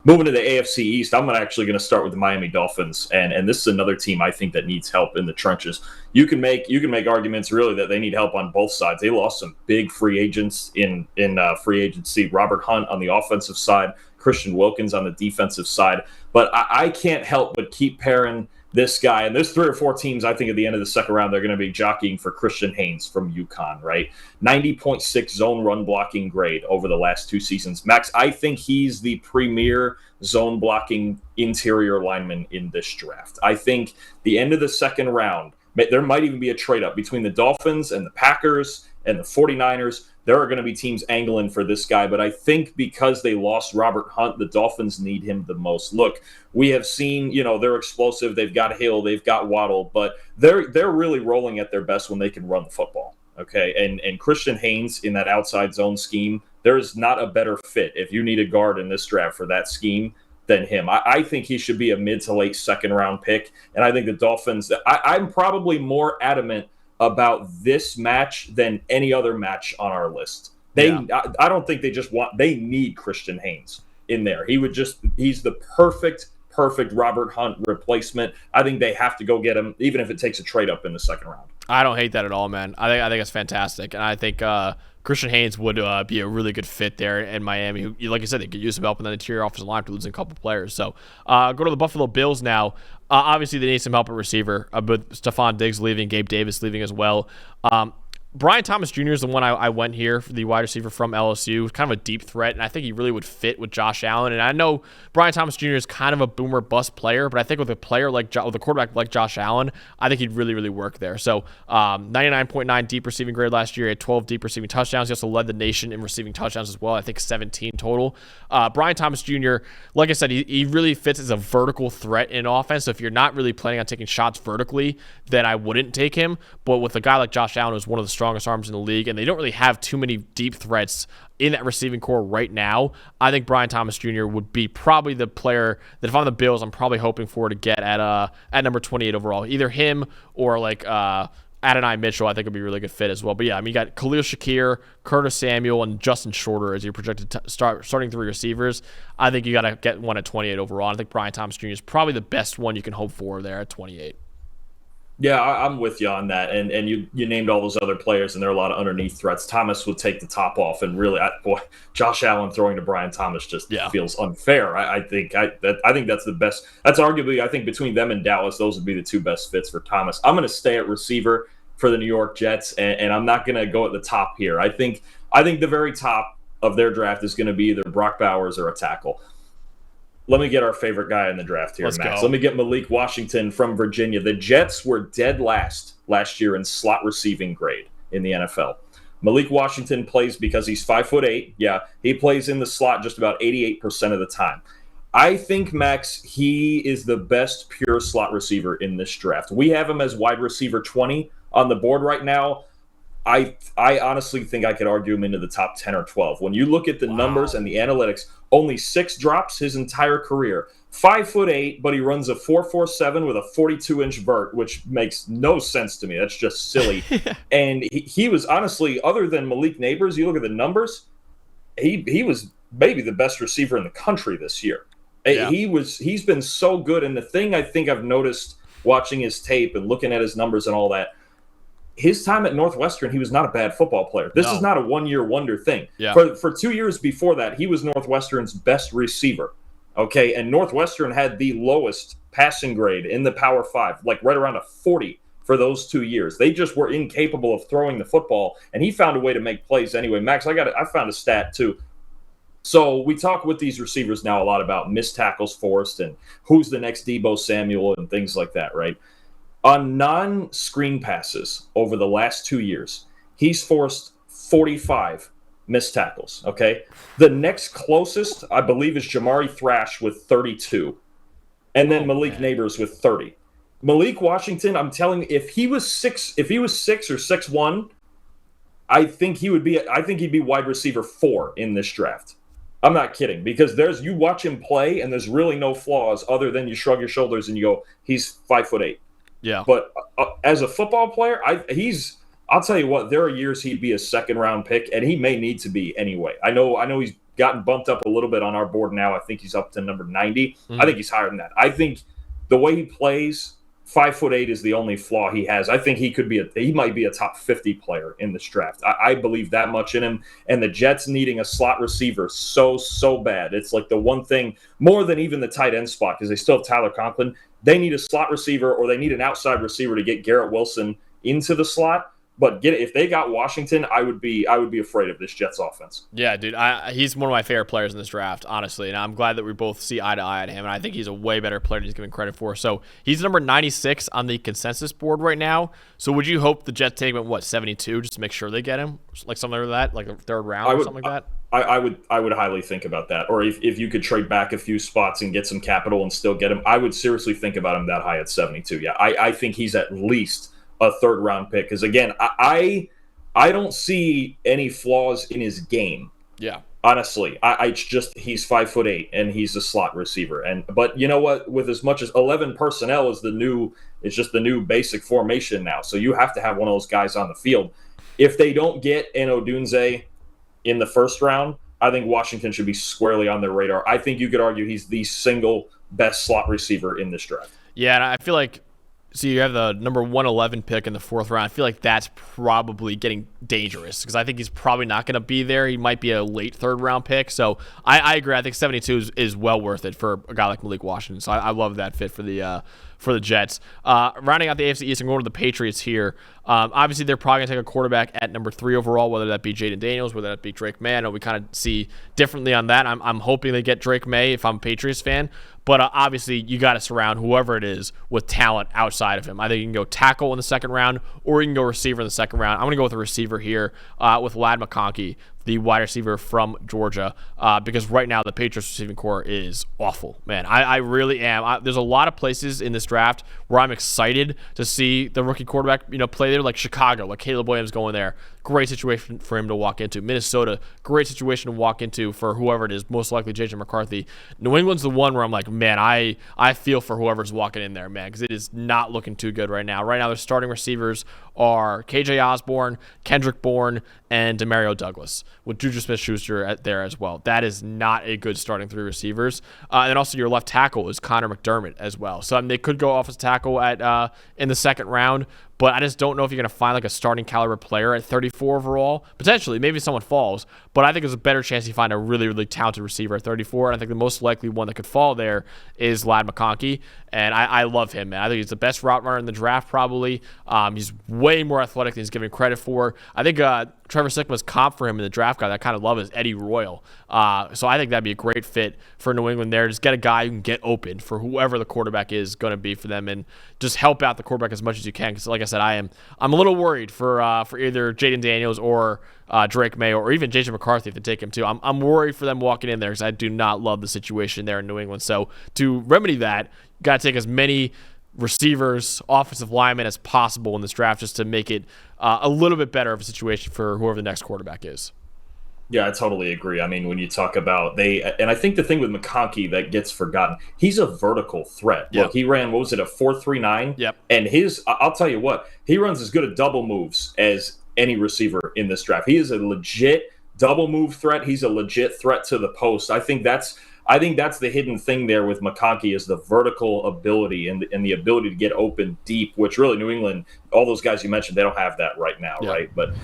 Moving to the AFC East, I'm actually going to start with the Miami Dolphins, and this is another team I think that needs help in the trenches. You can make arguments really that they need help on both sides. They lost some big free agents in free agency. Robert Hunt on the offensive side, Christian Wilkins on the defensive side. But I can't help but keep pairing this guy, and there's 3 or 4 teams I think at the end of the second round they're going to be jockeying for Christian Haynes from UConn, right? 90.6 zone run blocking grade over the last 2 seasons. Max, I think he's the premier zone blocking interior lineman in this draft. I think the end of the second round, there might even be a trade up between the Dolphins and the Packers and the 49ers. There are going to be teams angling for this guy, but I think because they lost Robert Hunt, the Dolphins need him the most. Look, we have seen, they're explosive. They've got Hill, they've got Waddle, but they're really rolling at their best when they can run the football. Okay, and Christian Haynes in that outside zone scheme, there's not a better fit if you need a guard in this draft for that scheme than him. I think he should be a mid to late second round pick, and I think the Dolphins. I'm probably more adamant about this match than any other match on our list. I don't think they need Christian Haynes in there. He's the perfect Robert Hunt replacement. I think they have to go get him, even if it takes a trade up in the second round. I don't hate that at all, man. I think it's fantastic, and I think Christian Haynes would be a really good fit there in Miami. Who, like I said, they could use some help in the interior offensive line after losing a couple players. So go to the Buffalo Bills now. Obviously, they need some help at receiver with Stephon Diggs leaving, Gabe Davis leaving as well. Brian Thomas Jr. is the one I went here for the wide receiver from LSU. Kind of a deep threat, and I think he really would fit with Josh Allen. And I know Brian Thomas Jr. is kind of a boomer bust player, but I think with a quarterback like Josh Allen, I think he'd really, really work there. So 99.9 deep receiving grade last year. He had 12 deep receiving touchdowns. He also led the nation in receiving touchdowns as well. I think 17 total. Brian Thomas Jr., like I said, he really fits as a vertical threat in offense. So if you're not really planning on taking shots vertically, then I wouldn't take him. But with a guy like Josh Allen, who's one of the strongest arms in the league, and they don't really have too many deep threats in that receiving core right now, I think Brian Thomas Jr. would be probably the player that if I'm the Bills, I'm probably hoping for to get at number 28 overall. Either him or like Adonai Mitchell, I think would be a really good fit as well. But yeah, I mean, you got Khalil Shakir, Curtis Samuel, and Justin Shorter as your projected starting 3 receivers. I think you got to get one at 28 overall. I think Brian Thomas Jr. is probably the best one you can hope for there at 28. Yeah, I'm with you on that. And you named all those other players, and there are a lot of underneath threats. Thomas would take the top off, and really, Josh Allen throwing to Brian Thomas just feels unfair. I think that's the best. That's arguably, I think, between them and Dallas, those would be the 2 best fits for Thomas. I'm going to stay at receiver for the New York Jets, and I'm not going to go at the top here. I think the very top of their draft is going to be either Brock Bowers or a tackle. Let me get our favorite guy in the draft here, Max. Let me get Malik Washington from Virginia. The Jets were dead last year in slot receiving grade in the NFL. Malik Washington plays because he's 5'8". Yeah, he plays in the slot just about 88% of the time. I think, Max, he is the best pure slot receiver in this draft. We have him as wide receiver 20 on the board right now. I honestly think I could argue him into the top 10 or 12. When you look at the numbers and the analytics, only 6 drops his entire career. 5'8", but he runs a 4.47 with a 42-inch vert, which makes no sense to me. That's just silly. And he was honestly, other than Malik Neighbors, you look at the numbers, he was maybe the best receiver in the country this year. Yeah. He's been so good. And the thing I think I've noticed watching his tape and looking at his numbers and all that, his time at Northwestern, he was not a bad football player. This is not a one-year wonder thing. Yeah. For 2 years before that, he was Northwestern's best receiver. Okay, and Northwestern had the lowest passing grade in the Power 5, like right around a 40 for those 2 years. They just were incapable of throwing the football, and he found a way to make plays anyway. Max, I found a stat too. So we talk with these receivers now a lot about missed tackles forced and who's the next Deebo Samuel and things like that, right? On non-screen passes over the last 2 years, he's forced 45 missed tackles, okay? The next closest, I believe, is Jamari Thrash with 32, and then Malik Neighbors with 30. Malik Washington, I'm telling you, if he was 6 or 6'1", I think he'd be wide receiver 4 in this draft. I'm not kidding, because you watch him play, and there's really no flaws other than you shrug your shoulders and you go, he's 5'8". Yeah. But as a football player, I'll tell you what, there are years he'd be a second-round pick, and he may need to be anyway. I know he's gotten bumped up a little bit on our board now. I think he's up to number 90. Mm-hmm. I think he's higher than that. I think the way he plays, 5'8" is the only flaw he has. I think he might be a top 50 player in this draft. I believe that much in him. And the Jets needing a slot receiver so bad. It's like the one thing more than even the tight end spot, because they still have Tyler Conklin. They need a slot receiver, or they need an outside receiver to get Garrett Wilson into the slot. But if they got Washington, I would be afraid of this Jets offense. Yeah, dude, he's one of my favorite players in this draft, honestly, and I'm glad that we both see eye to eye at him. And I think he's a way better player than he's given credit for. So he's number 96 on the consensus board right now. So would you hope the Jets take him at 72, just to make sure they get him, like something like that, like a third round or something like that? I would highly think about that. Or if you could trade back a few spots and get some capital and still get him, I would seriously think about him that high at 72. Yeah, I think he's at least a third round pick, because again, I don't see any flaws in his game. Yeah, honestly, it's just he's 5'8" and he's a slot receiver. But you know what? With as much as 11 personnel is it's just the new basic formation now. So you have to have one of those guys on the field. If they don't get an Odunze in the first round, I think Washington should be squarely on their radar. I think you could argue he's the single best slot receiver in this draft. Yeah, and I feel like. So you have the number 111 pick in the fourth round. I feel like that's probably getting dangerous, because I think he's probably not going to be there. He might be a late third round pick. So I agree. I think 72 is well worth it for a guy like Malik Washington. So I love that fit for the Jets. Rounding out the AFC East and going to the Patriots here. Obviously, they're probably going to take a quarterback at number 3 overall, whether that be Jaden Daniels, whether that be Drake May. I know we kind of see differently on that. I'm hoping they get Drake May if I'm a Patriots fan. But obviously, you got to surround whoever it is with talent outside of him. I think you can go tackle in the second round, or you can go receiver in the second round. I'm going to go with a receiver here with Ladd McConkey, the wide receiver from Georgia, because right now the Patriots receiving core is awful, man. I really am. There's a lot of places in this draft where I'm excited to see the rookie quarterback, play there, like Chicago, like Caleb Williams going there. Great situation for him to walk into. Minnesota, great situation to walk into for whoever it is, most likely J.J. McCarthy. New England's the one where I'm like, man, I feel for whoever's walking in there, man, because it is not looking too good right now. Right now, their starting receivers are KJ Osborne, Kendrick Bourne, and Demario Douglas, with Juju Smith-Schuster there as well. That is not a good starting 3 receivers. And then also your left tackle is Connor McDermott as well. So they could go offensive tackle in the second round, but I just don't know if you're going to find like a starting caliber player at 34 overall. Potentially, maybe someone falls, but I think there's a better chance you find a really, really talented receiver at 34. And I think the most likely one that could fall there is Ladd McConkey, and I love him, man. I think he's the best route runner in the draft probably. He's way more athletic than he's given credit for. I think Trevor Sikkema's comp for him in the draft guy that I kind of love is Eddie Royal. So I think that'd be a great fit for New England there. Just get a guy who can get open for whoever the quarterback is going to be for them, and just help out the quarterback as much as you can. Because like I said, I'm a little worried for either Jaden Daniels or Drake May, or even J.J. McCarthy if they take him too. I'm worried for them walking in there, because I do not love the situation there in New England. So to remedy that, you got to take as many receivers, offensive linemen as possible in this draft, just to make it a little bit better of a situation for whoever the next quarterback is. Yeah, I totally agree. I mean, when you talk about and I think the thing with McConkey that gets forgotten, he's a vertical threat. Yep. Look, he ran, what was it, a 4.39? Yep. And I'll tell you what, he runs as good at double moves as any receiver in this draft. He is a legit double move threat. He's a legit threat to the post. I think that's the hidden thing there with McConkey, is the vertical ability and the ability to get open deep, which really New England, all those guys you mentioned, they don't have that right now, right? But